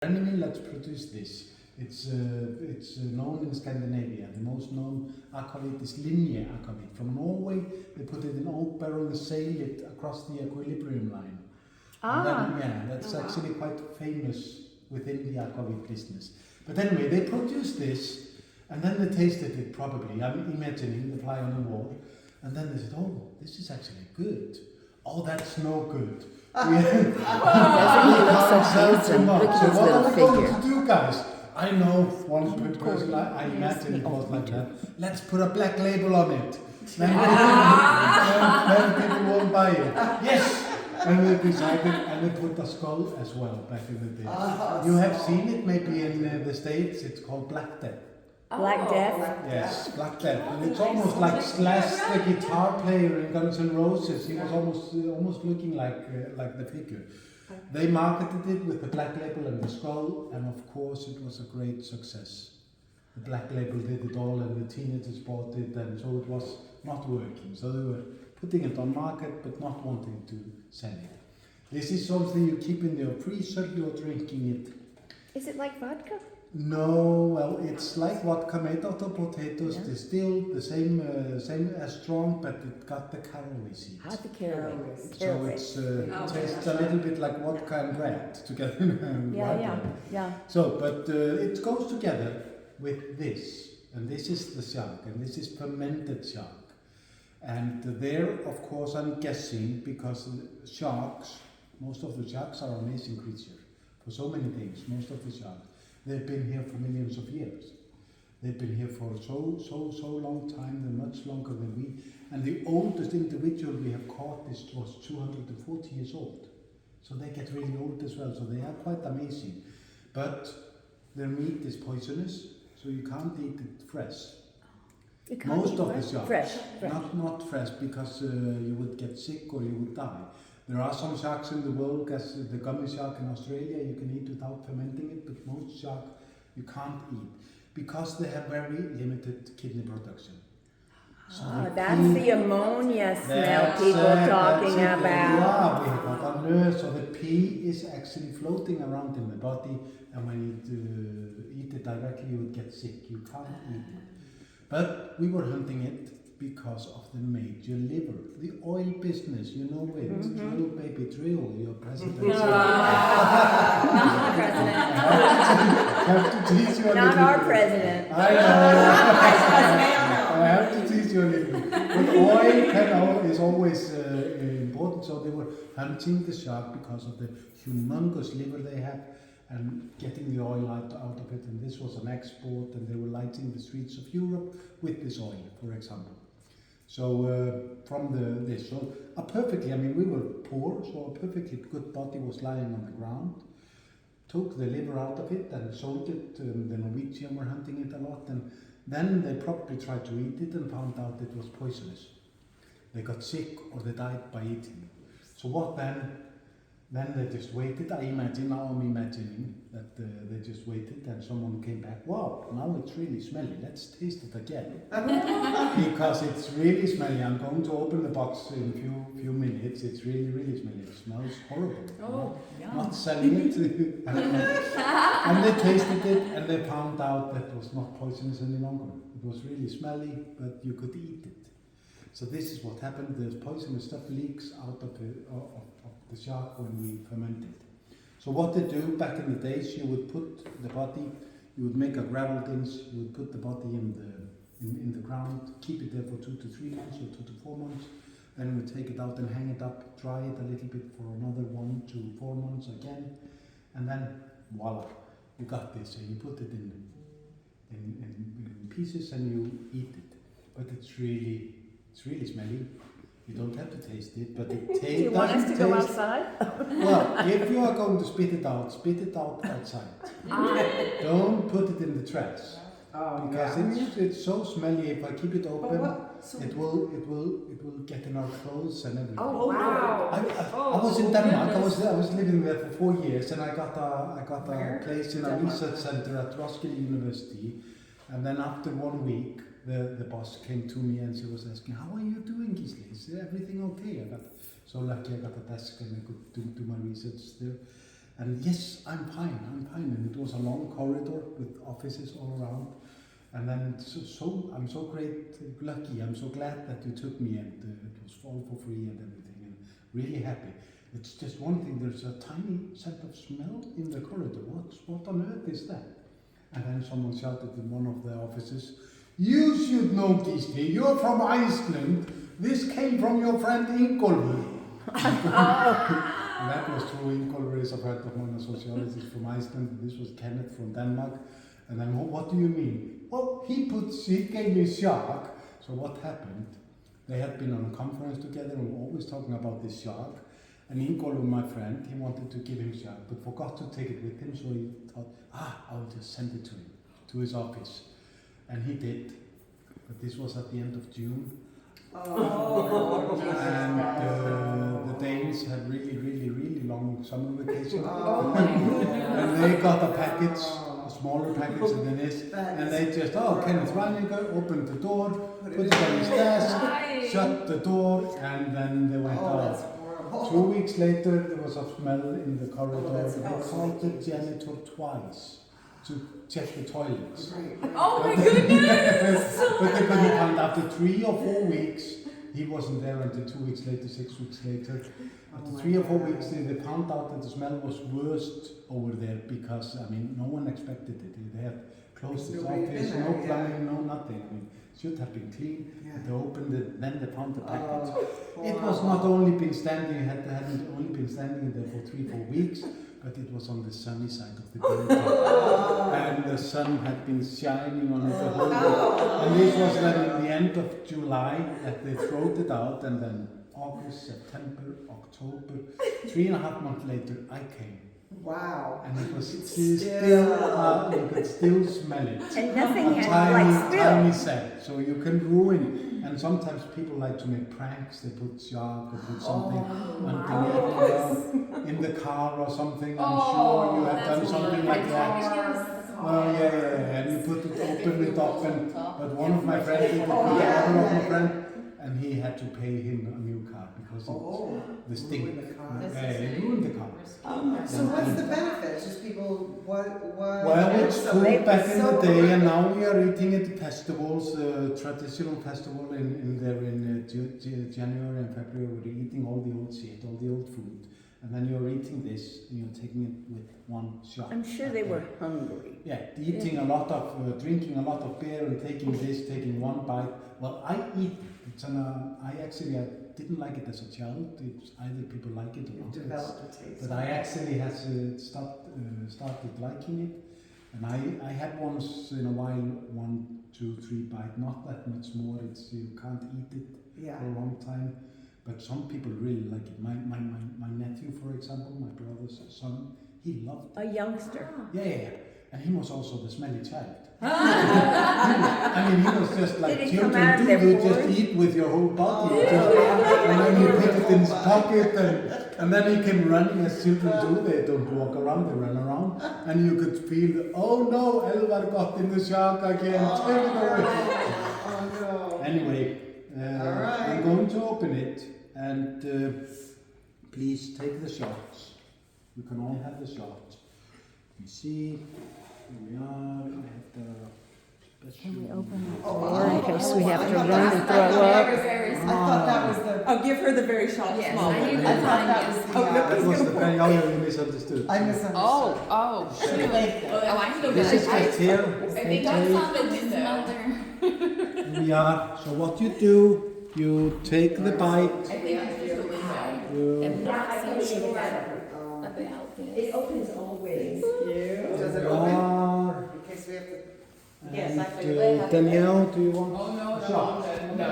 Brennimin, let's produce this. It's known in Scandinavia. The most known aquavit is linear aquavit. From Norway, they put it in oak barrel and sail it across the equilibrium line. That's actually quite famous within the aquavit business. But anyway, they produced this, and then they tasted it probably. I'm imagining the fly on the wall, and then they said, "Oh, this is actually good. Oh, that's no good." Doesn't he look so handsome? Look at his little What are we going to do, guys? I know one person, I imagine it was like that. Let's put a black label on it. Then people won't buy it. Yes! And they decided, and they put a skull as well back in the day. You have seen it maybe in the States, it's called Black Death. Black Death? Yes, Black Death. And it's almost like Slash, the guitar player in Guns N' Roses. He was almost looking like the figure. They marketed it with the black label and the skull, and of course it was a great success. The black label did it all, and the teenagers bought it, and so it was not working. So they were putting it on market, but not wanting to sell it. This is something you keep in your freezer, you're drinking it. Is it like vodka? No, well, it's like vodka made out of potatoes. Yeah. Distilled, the same as strong, but it got the caraway seeds. The caraway. So it tastes a little bit like vodka and bread together. Yeah. So, but it goes together with this, and this is the shark, and this is fermented shark. And there, of course, I'm guessing, because sharks, most of the sharks are amazing creatures for so many things. Most of the sharks. They've been here for millions of years. They've been here for so long time, they're much longer than we. And the oldest individual we have caught was 240 years old. So they get really old as well, so they are quite amazing. But their meat is poisonous, so you can't eat it fresh. Most of the sharks, fresh. Not fresh, because you would get sick or you would die. There are some sharks in the world, as the gummy shark in Australia, you can eat without fermenting it, but most shark you can't eat because they have very limited kidney production. So that's the ammonia smell people talking about. Yeah, we have got a nurse, so the pee is actually floating around in the body, and when you eat it directly, you would get sick. You can't eat it. But we were hunting it because of the major liver, the oil business, you know it. Drill, baby, drill, your president. Not the president. I have to teach you a little Not our bit. president. I know. I have to teach you a little bit. But oil is always important, so they were hunting the shark because of the humongous liver they have and getting the oil out of it. And this was an export, and they were lighting the streets of Europe with this oil, for example. So from this, so we were poor, so a perfectly good body was lying on the ground. Took the liver out of it and sold it. The Norwegians were hunting it a lot, and then they probably tried to eat it and found out it was poisonous. They got sick or they died by eating it. So what then? Then they just waited. Now I'm imagining that they just waited and someone came back. Wow, now it's really smelly. Let's taste it again. Because it's really smelly. I'm going to open the box in a few minutes. It's really, really smelly. It smells horrible. Oh, yeah. Not selling it. And they tasted it and they found out that it was not poisonous any longer. It was really smelly, but you could eat it. So this is what happened. The poisonous stuff leaks out of the shark when we ferment it. So what they do back in the days, you would put the body, you would make a gravel dinge, you would put the body in the ground, keep it there for 2 to 3 months or 2 to 4 months, then you would take it out and hang it up, dry it a little bit for another 1 to 4 months again, and then voila, you got this. And you put it in pieces and you eat it. But it's really smelly. You don't have to taste it, but it tastes. Do you want us to go outside? Well, if you are going to spit it out outside. Don't put it in the trash. Because it's so smelly. If I keep it open, it will get in our clothes and everything. Oh wow! I was in Denmark. I was living there for 4 years, and I got a place in a research center at Roskilde University, and then after 1 week. The boss came to me and she was asking, "How are you doing, Gisli? Is everything okay?" I got so lucky I got a desk and I could do my research there. And yes, I'm fine. And it was a long corridor with offices all around. And then I'm so lucky. I'm so glad that you took me, and it was all for free and everything, and really happy. It's just one thing. There's a tiny scent of smell in the corridor. What on earth is that? And then someone shouted in one of the offices, "You should know, Gisli. You're from Iceland. This came from your friend Ingólfur." And that was true. Ingólfur is a friend of mine, a sociologist from Iceland. This was Kenneth from Denmark. And then, what do you mean? Well, he gave me shark. So what happened? They had been on a conference together and were always talking about this shark. And Ingólfur, my friend, he wanted to give him shark, but forgot to take it with him. So he thought, I'll just send it to him, to his office. And he did. But this was at the end of June. And the Danes had really long summer vacation. And they got a package, a smaller package than this, and they just, Kenneth Reininger opened the door, put it on his desk, shut the door, and then they went out. 2 weeks later, there was a smell in the corridor. They called the janitor twice to check the toilets. Oh my goodness! But they couldn't find after 3 or 4 weeks. He wasn't there until 2 weeks later, 6 weeks later. After 3 or 4 weeks, they found out that the smell was worst over there because, no one expected it. They had closed his office, no plumbing, no nothing. Should have been clean. They opened it, then they found the package. It was not only been standing, hadn't only been standing there for 3-4 weeks, but it was on the sunny side of the building. And the sun had been shining on it the whole day. And this was then in the end of July that they threw it out, and then August, September, October, 3.5 months later, I came. Wow. And it was still, you could still smell it. And nothing had Tiny set, so you can ruin. And sometimes people like to make pranks. They put shark or put something in the car or something. I'm sure you have done something like that. Oh yeah. And you put it, open it up, but one of my friends did it with another of my friend, and he had to pay him a new car because the stink. It ruined the car. So what's the benefit? Just people, what? Well, it's food back in the day, and now we are eating at the festivals, traditional festival in January and February. We're eating all the old shit, all the old food, and then you're eating this, and you're taking it with one shot. I'm sure they were hungry. Yeah, eating a lot of, drinking a lot of beer and taking this, taking one bite. Well, I eat it. I didn't like it as a child. It's either people like it or not. Developed a taste. But I actually started liking it, and I had once in a while 1, 2, 3 bite, not that much more. You can't eat it for a long time. But some people really like it. My nephew, for example, my brother's son, he loved it. A youngster. Yeah. And he was also the smelly child. He was just like children do. You just eat with your whole body. And then you put it in his pocket, and then he came running as children do. They don't walk around, they run around. And you could feel, oh no, Elvar got in the shark again. Take it away. Anyway, I'm going to open it, and please take the shots. You can all have the shots. You see, here we are. I have the Can we open the door in case we have to run and throw up? I thought that was the. Oh, give her the very short Yes, small I one. knew I thought that was the. That was the very you misunderstood. I misunderstood. Shoot. I still This is just here. I think that's not the window. Here we are. So what you do, you take the bite. I think it's just the window. You, I'm not so sure about this. It opens always. Does it you open? are. In case we have to. Yes, And, actually, Danielle, do you want? Oh, no.